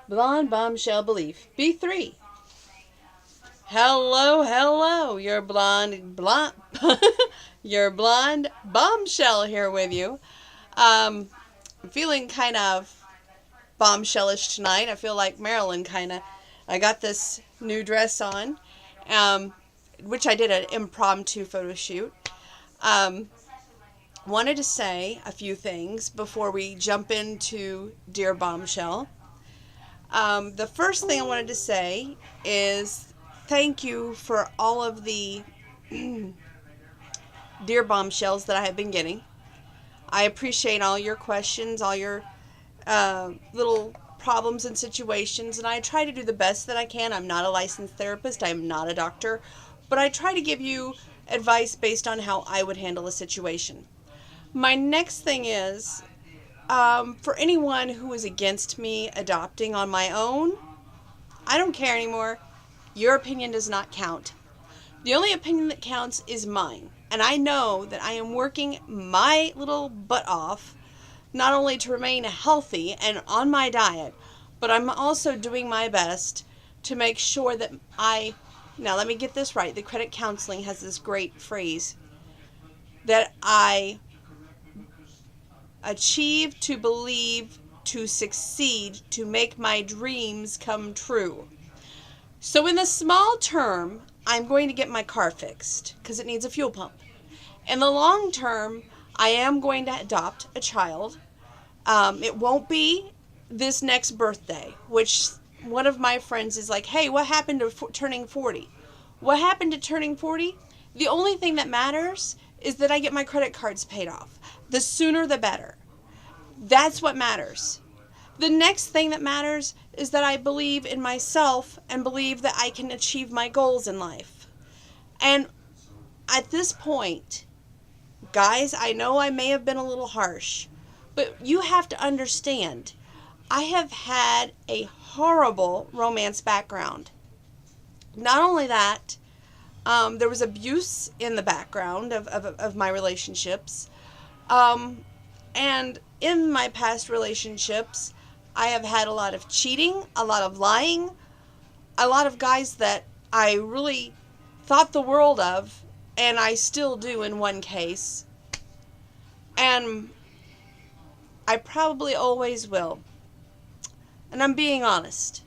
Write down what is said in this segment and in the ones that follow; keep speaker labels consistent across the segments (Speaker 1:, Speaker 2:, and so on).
Speaker 1: Blonde Bombshell Belief. B3. Hello, hello. Your blonde, your blonde bombshell here with you. I'm feeling kind of bombshellish tonight. I feel like Marilyn kind of. I got this new dress on, which I did an impromptu photo shoot. Wanted to say a few things before we jump into Dear Bombshell. The first thing I wanted to say is thank you for all of the Dear Bombshells that I have been getting. I appreciate all your questions, all your little problems and situations, and I try to do the best that I can. I'm not a licensed therapist. I'm not a doctor, but I try to give you advice based on how I would handle a situation. My next thing is, for anyone who is against me adopting on my own, I don't care anymore. Your opinion does not count. The only opinion that counts is mine. And I know that I am working my little butt off, not only to remain healthy and on my diet, but I'm also doing my best to make sure that now let me get this right. The credit counseling has this great phrase that I achieve, to believe, to succeed, to make my dreams come true. So in the small term, I'm going to get my car fixed because it needs a fuel pump. In the long term, I am going to adopt a child. It won't be this next birthday, which one of my friends is like, hey, what happened to turning 40? What happened to turning 40? The only thing that matters is that I get my credit cards paid off. The sooner the better. That's what matters. The next thing that matters is that I believe in myself and believe that I can achieve my goals in life. And at this point, guys, I know I may have been a little harsh, but you have to understand, I have had a horrible romance background. Not only that, there was abuse in the background of my relationships. And in my past relationships, I have had a lot of cheating, a lot of lying, a lot of guys that I really thought the world of, and I still do in one case. And I probably always will. And I'm being honest.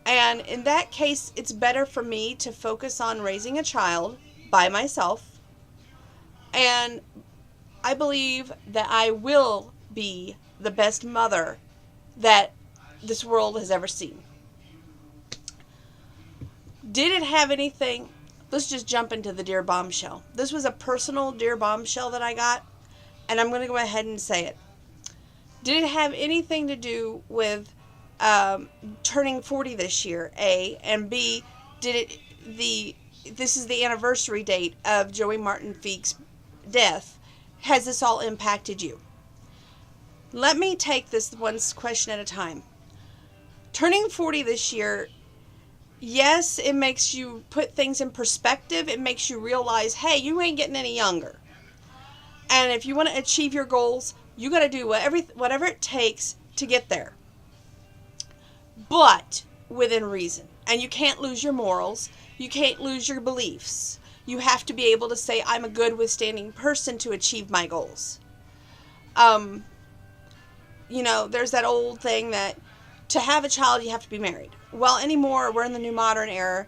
Speaker 1: And in that case, it's better for me to focus on raising a child by myself. And I believe that I will be the best mother that this world has ever seen. Did it have anything? Let's just jump into the Dear Bombshell. This was a personal Dear Bombshell that I got, and I'm going to go ahead and say it. Did it have anything to do with turning 40 this year, A? And B, this is the anniversary date of Joey Martin Feek's death. Has this all impacted you? Let me take this one question at a time. Turning 40 this year, yes, it makes you put things in perspective. It makes you realize, hey, you ain't getting any younger. And if you want to achieve your goals, you got to do whatever it takes to get there. But within reason. And you can't lose your morals. You can't lose your beliefs. You have to be able to say, I'm a good, withstanding person to achieve my goals. There's that old thing that to have a child, you have to be married. Well, anymore, we're in the new modern era.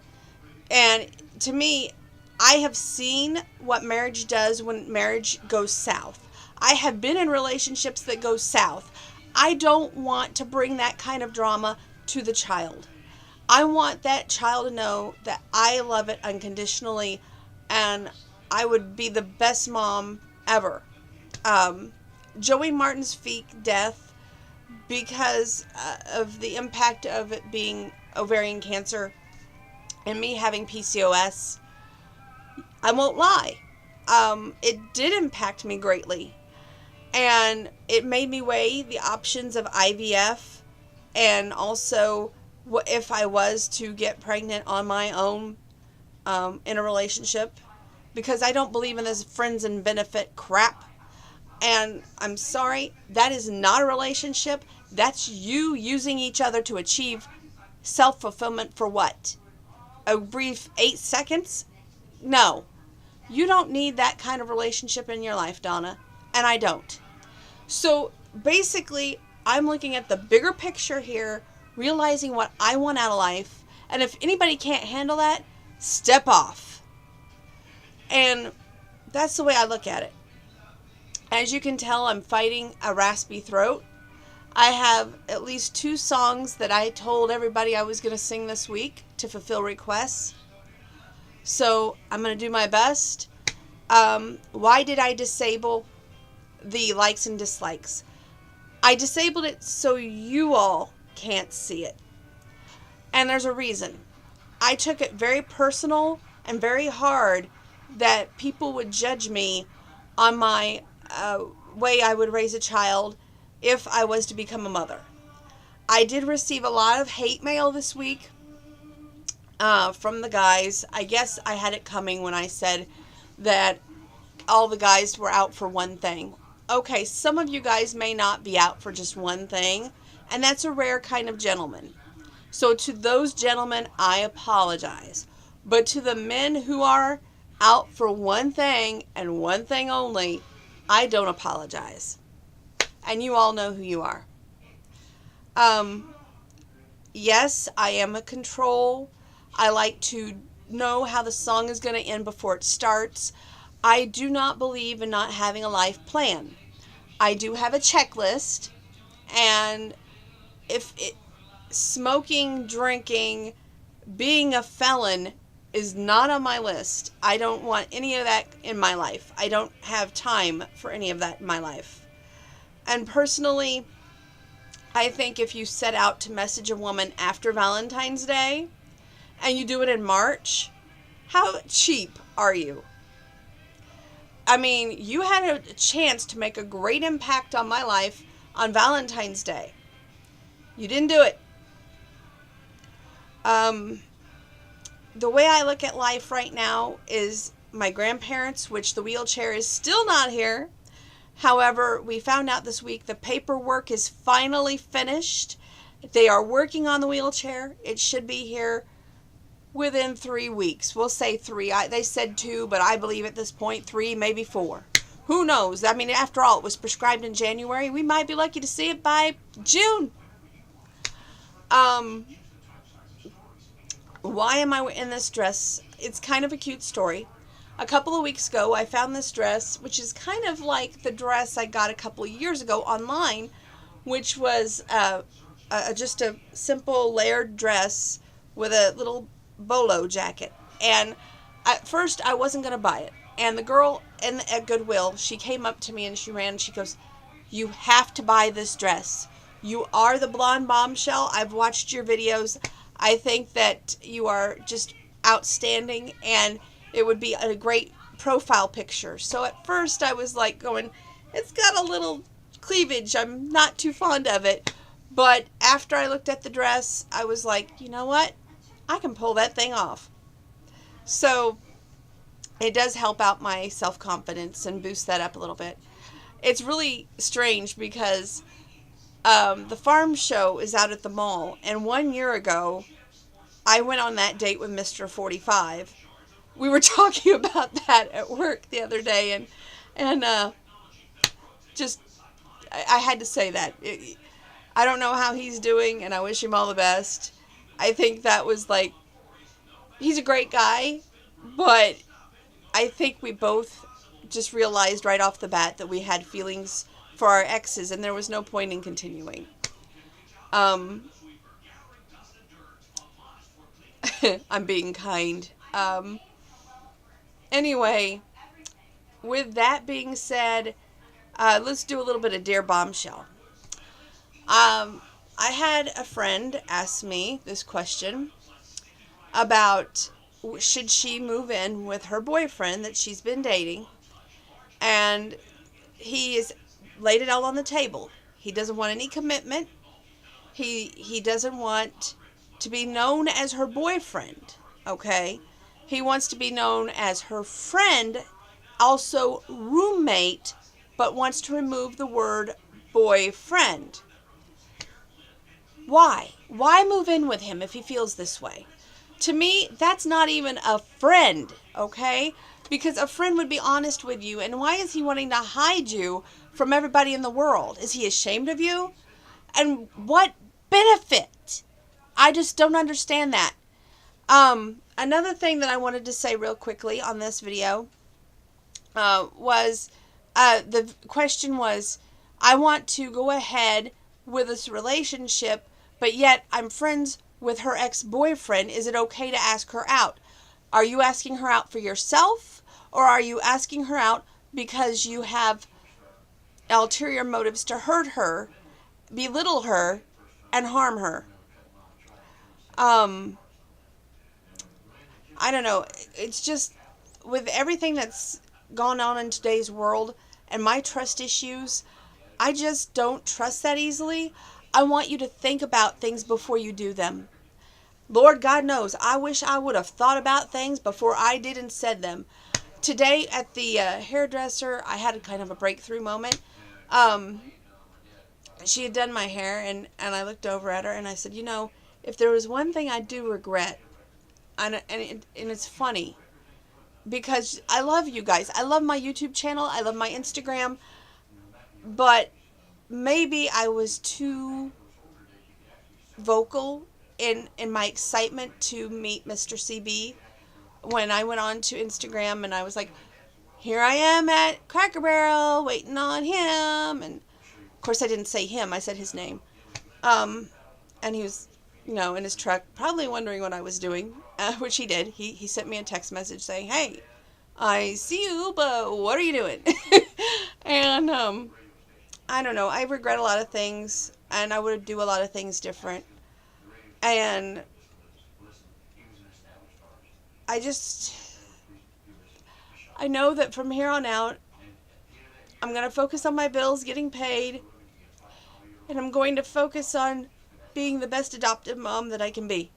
Speaker 1: And to me, I have seen what marriage does when marriage goes south. I have been in relationships that go south. I don't want to bring that kind of drama to the child. I want that child to know that I love it unconditionally and I would be the best mom ever. Joey Martin's Feek death, because of the impact of it being ovarian cancer and me having PCOS, I won't lie. It did impact me greatly. And it made me weigh the options of IVF and also what if I was to get pregnant on my own in a relationship, because I don't believe in this friends and benefit crap. And I'm sorry, that is not a relationship. That's you using each other to achieve self-fulfillment for what? A brief 8 seconds? No. You don't need that kind of relationship in your life, Donna. And I don't. So basically, I'm looking at the bigger picture here, realizing what I want out of life. And if anybody can't handle that, step off. And that's the way I look at it. As you can tell, I'm fighting a raspy throat. I have at least 2 songs that I told everybody I was going to sing this week to fulfill requests. So I'm going to do my best. Why did I disable the likes and dislikes? I disabled it so you all can't see it. And there's a reason. I took it very personal and very hard that people would judge me on my way I would raise a child if I was to become a mother. I did receive a lot of hate mail this week from the guys. I guess I had it coming when I said that all the guys were out for one thing. Okay, some of you guys may not be out for just one thing, and that's a rare kind of gentleman. So to those gentlemen, I apologize. But to the men who are out for one thing and one thing only, I don't apologize. And you all know who you are. Yes, I am a control. I like to know how the song is going to end before it starts. I do not believe in not having a life plan. I do have a checklist, and smoking, drinking, being a felon is not on my list. I don't want any of that in my life. I don't have time for any of that in my life. And personally, I think if you set out to message a woman after Valentine's Day and you do it in March, how cheap are you? I mean, you had a chance to make a great impact on my life on Valentine's Day. You didn't do it. The way I look at life right now is my grandparents, which the wheelchair is still not here. However, we found out this week the paperwork is finally finished. They are working on the wheelchair. It should be here within 3 weeks. We'll say 3. They said 2, but I believe at this point 3, maybe 4. Who knows? I mean, after all, it was prescribed in January. We might be lucky to see it by June. Why am I in this dress? It's kind of a cute story. A couple of weeks ago, I found this dress, which is kind of like the dress I got a couple of years ago online, which was just a simple layered dress with a little bolo jacket. And at first, I wasn't going to buy it. And the girl at Goodwill, she came up to me and she ran and she goes, "You have to buy this dress. You are the blonde bombshell. I've watched your videos. I think that you are just outstanding, and it would be a great profile picture." So at first I was like going, it's got a little cleavage. I'm not too fond of it. But after I looked at the dress, I was like, you know what? I can pull that thing off. So it does help out my self-confidence and boost that up a little bit. It's really strange because the farm show is out at the mall, and 1 year ago, I went on that date with Mr. 45. We were talking about that at work the other day, and I had to say that. I don't know how he's doing, and I wish him all the best. I think that was like, he's a great guy, but I think we both just realized right off the bat that we had feelings for our exes, and there was no point in continuing. I'm being kind. Anyway, with that being said, let's do a little bit of Dear Bombshell. I had a friend ask me this question about should she move in with her boyfriend that she's been dating, and he has laid it all on the table. He doesn't want any commitment. He doesn't want to be known as her boyfriend, okay? He wants to be known as her friend, also roommate, but wants to remove the word boyfriend. Why? Why move in with him if he feels this way? To me, that's not even a friend, okay? Because a friend would be honest with you, and why is he wanting to hide you from everybody in the world? Is he ashamed of you? And what benefit? I just don't understand that. Another thing that I wanted to say real quickly on this video was the question was, I want to go ahead with this relationship, but yet I'm friends with her ex-boyfriend. Is it okay to ask her out? Are you asking her out for yourself, or are you asking her out because you have ulterior motives to hurt her, belittle her, and harm her? I don't know. It's just, with everything that's gone on in today's world and my trust issues, I just don't trust that easily. I want you to think about things before you do them. Lord God knows, I wish I would have thought about things before I did and said them. Today at the hairdresser, I had a kind of a breakthrough moment. She had done my hair, and I looked over at her and I said, you know, if there was one thing I do regret, and it's funny, because I love you guys. I love my YouTube channel. I love my Instagram. But maybe I was too vocal in my excitement to meet Mr. CB when I went on to Instagram, and I was like, here I am at Cracker Barrel waiting on him. And of course I didn't say him. I said his name. And he was, you know, in his truck, probably wondering what I was doing, which he did. He sent me a text message saying, hey, I see you, but what are you doing? And I don't know. I regret a lot of things, and I would do a lot of things different. And I know that from here on out, I'm going to focus on my bills getting paid, and I'm going to focus on being the best adoptive mom that I can be.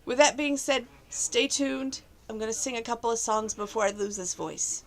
Speaker 1: With that being said, stay tuned. I'm going to sing a couple of songs before I lose this voice.